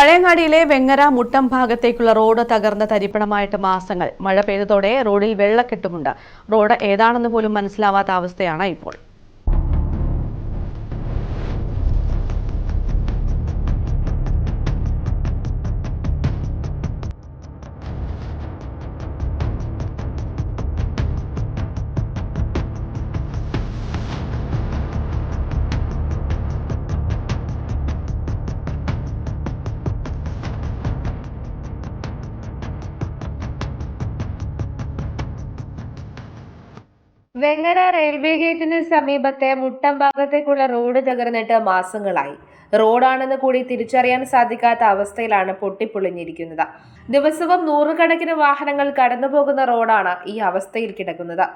പഴയങ്ങാടിയിലെ വെങ്ങര മുട്ടം ഭാഗത്തേക്കുള്ള റോഡ് തകർന്ന തരിപ്പണമായിട്ട് മാസങ്ങൾ. മഴ പെയ്തതോടെ റോഡിൽ വെള്ളക്കെട്ടുമുണ്ട്. റോഡ് ഏതാണെന്ന് പോലും മനസ്സിലാവാത്ത അവസ്ഥയാണ് ഇപ്പോൾ. വെങ്ങര റെയിൽവേ ഗേറ്റിന് സമീപത്തെ മുട്ടം ഭാഗത്തേക്കുള്ള റോഡ് തകർന്നിട്ട് മാസങ്ങളായി. റോഡാണെന്ന് കൂടി തിരിച്ചറിയാൻ സാധിക്കാത്ത അവസ്ഥയിലാണ് പൊട്ടിപ്പൊളിഞ്ഞിരിക്കുന്നത്. ദിവസവും നൂറുകണക്കിന് വാഹനങ്ങൾ കടന്നുപോകുന്ന റോഡാണ് ഈ അവസ്ഥയിൽ കിടക്കുന്നത്.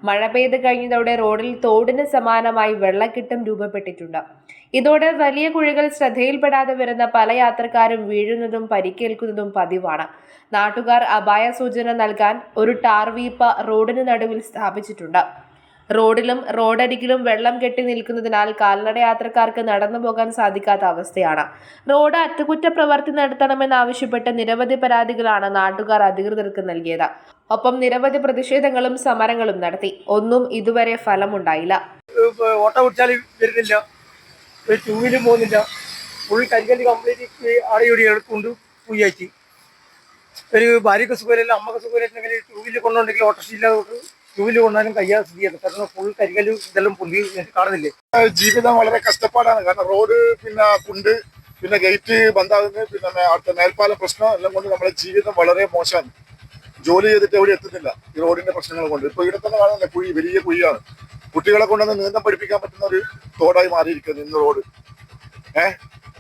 മഴ പെയ്ത് കഴിഞ്ഞതോടെ റോഡിൽ തോടിന് സമാനമായി വെള്ളക്കെട്ടും രൂപപ്പെട്ടിട്ടുണ്ട്. ഇതോടെ വലിയ കുഴികൾ ശ്രദ്ധയിൽപ്പെടാതെ വരുന്ന പല യാത്രക്കാരും വീഴുന്നതും പരിക്കേൽക്കുന്നതും പതിവാണ്. നാട്ടുകാർ അപായ സൂചന നൽകാൻ ഒരു ടാർ വീപ്പ റോഡിന് നടുവിൽ സ്ഥാപിച്ചിട്ടുണ്ട്. റോഡിലും റോഡരികിലും വെള്ളം കെട്ടി നിൽക്കുന്നതിനാൽ കാൽനട യാത്രക്കാർക്ക് നടന്നു പോകാൻ സാധിക്കാത്ത അവസ്ഥയാണ്. റോഡ് അറ്റകുറ്റപ്രവൃത്തി നടത്തണമെന്നാവശ്യപ്പെട്ട് നിരവധി പരാതികളാണ് നാട്ടുകാർ അധികൃതർക്ക് നൽകിയത്. ഒപ്പം നിരവധി പ്രതിഷേധങ്ങളും സമരങ്ങളും നടത്തി. ഒന്നും ഇതുവരെ ഫലമുണ്ടായില്ല. ഓട്ടോ ഓടിച്ചാൽ വരുന്നില്ല, ടൂ വീലും പോകുന്നില്ല, ഫുൾ കരിക്കല് കംപ്ലീറ്റ് ആടെയോടി കൊണ്ട് പോയി. ഒരു ഭാര്യക്ക് സുഖമില്ല, അമ്മക്ക് സുഖമില്ലെങ്കിൽ ടൂ വീലിൽ കൊണ്ടുണ്ടെങ്കിൽ ഓട്ടോറിക്ഷ ടൂ വീലിൽ കൊണ്ടാലും കയ്യാതെ സ്ഥിതിയാണ്. കാരണം ഫുൾ കരിക്കല് ഇതെല്ലാം പൊന്തി കാണുന്നില്ലേ. ജീവിതം വളരെ കഷ്ടപ്പാടാണ്. കാരണം റോഡ് പിന്നെ കുണ്ട്, പിന്നെ ഗേറ്റ് ബന്ധാകുന്നത്, പിന്നെ അടുത്ത മേൽപ്പാലം പ്രശ്നം എല്ലാം കൊണ്ട് നമ്മുടെ ജീവിതം വളരെ മോശമാണ്. ജോലി ചെയ്തിട്ട് എവിടെ എത്തുന്നില്ല ഈ റോഡിന്റെ പ്രശ്നങ്ങൾ കൊണ്ട്. ഇപ്പൊ ഇവിടെ തന്നെ കാണുന്നില്ല, കുഴി, വലിയ കുഴിയാണ്. കുട്ടികളെ കൊണ്ടുവന്ന് നീന്തം പഠിപ്പിക്കാൻ പറ്റുന്ന ഒരു തോടായി മാറിയിരിക്കുന്നു ഇന്ന് റോഡ്.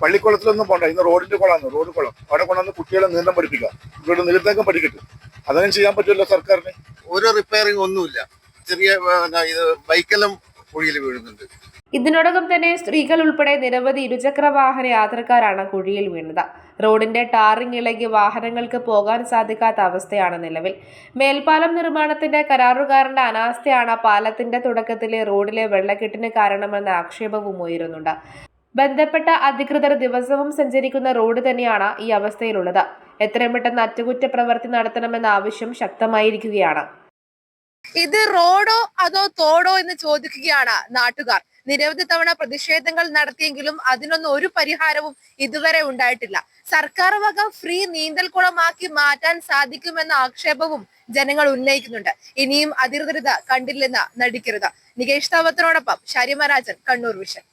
പള്ളിക്കുളത്തിലൊന്നും പോണ്ട, ഇന്ന് റോഡിന്റെ കുളമാണ്, റോഡ് കുളം. അവിടെ കൊണ്ടുവന്ന് കുട്ടികളെ നീന്തം പഠിപ്പിക്കാം, ഇവിടെ നീന്തം പഠിക്കട്ടെ. അതൊന്നും ചെയ്യാൻ പറ്റുമല്ലോ സർക്കാരിന്. ഒരു റിപ്പയറിംഗ് ഒന്നുമില്ല. ചെറിയ ഇത് ബൈക്കെല്ലാം കുഴിയിൽ വീഴുന്നുണ്ട്. ഇതിനോടകം തന്നെ സ്ത്രീകൾ ഉൾപ്പെടെ നിരവധി ഇരുചക്ര വാഹന യാത്രക്കാരാണ് കുഴിയിൽ വീണത്. റോഡിന്റെ ടാറിംഗ് ഇളകി വാഹനങ്ങൾക്ക് പോകാൻ സാധിക്കാത്ത അവസ്ഥയാണ് നിലവിൽ. മേൽപ്പാലം നിർമ്മാണത്തിന്റെ കരാറുകാരന്റെ അനാസ്ഥയാണ് പാലത്തിന്റെ തുടക്കത്തിലെ റോഡിലെ വെള്ളക്കെട്ടിന് കാരണമെന്ന ആക്ഷേപവും ഉയരുന്നുണ്ട്. ബന്ധപ്പെട്ട അധികൃതർ ദിവസവും സഞ്ചരിക്കുന്ന റോഡ് തന്നെയാണ് ഈ അവസ്ഥയിലുള്ളത്. എത്രയും പെട്ടെന്ന് അറ്റകുറ്റപ്രവൃത്തി നടത്തണമെന്ന ആവശ്യം ശക്തമായിരിക്കുകയാണ്. ഇത് റോഡോ അതോ തോടോ എന്ന് ചോദിക്കുകയാണ് നാട്ടുകാർ. നിരവധി തവണ പ്രതിഷേധങ്ങൾ നടത്തിയെങ്കിലും അതിനൊന്നും ഒരു പരിഹാരവും ഇതുവരെ ഉണ്ടായിട്ടില്ല. സർക്കാർ വക ഫ്രീ നീന്തൽക്കുളമാക്കി മാറ്റാൻ സാധിക്കുമെന്ന ആക്ഷേപവും ജനങ്ങൾ ഉന്നയിക്കുന്നുണ്ട്. ഇനിയും അധികൃതർ കണ്ടില്ലെന്ന് നടിക്കരുത്. നികേഷ് താവത്തിനോടൊപ്പം ഷാരിമ രാജൻ, കണ്ണൂർ വിഷൻ.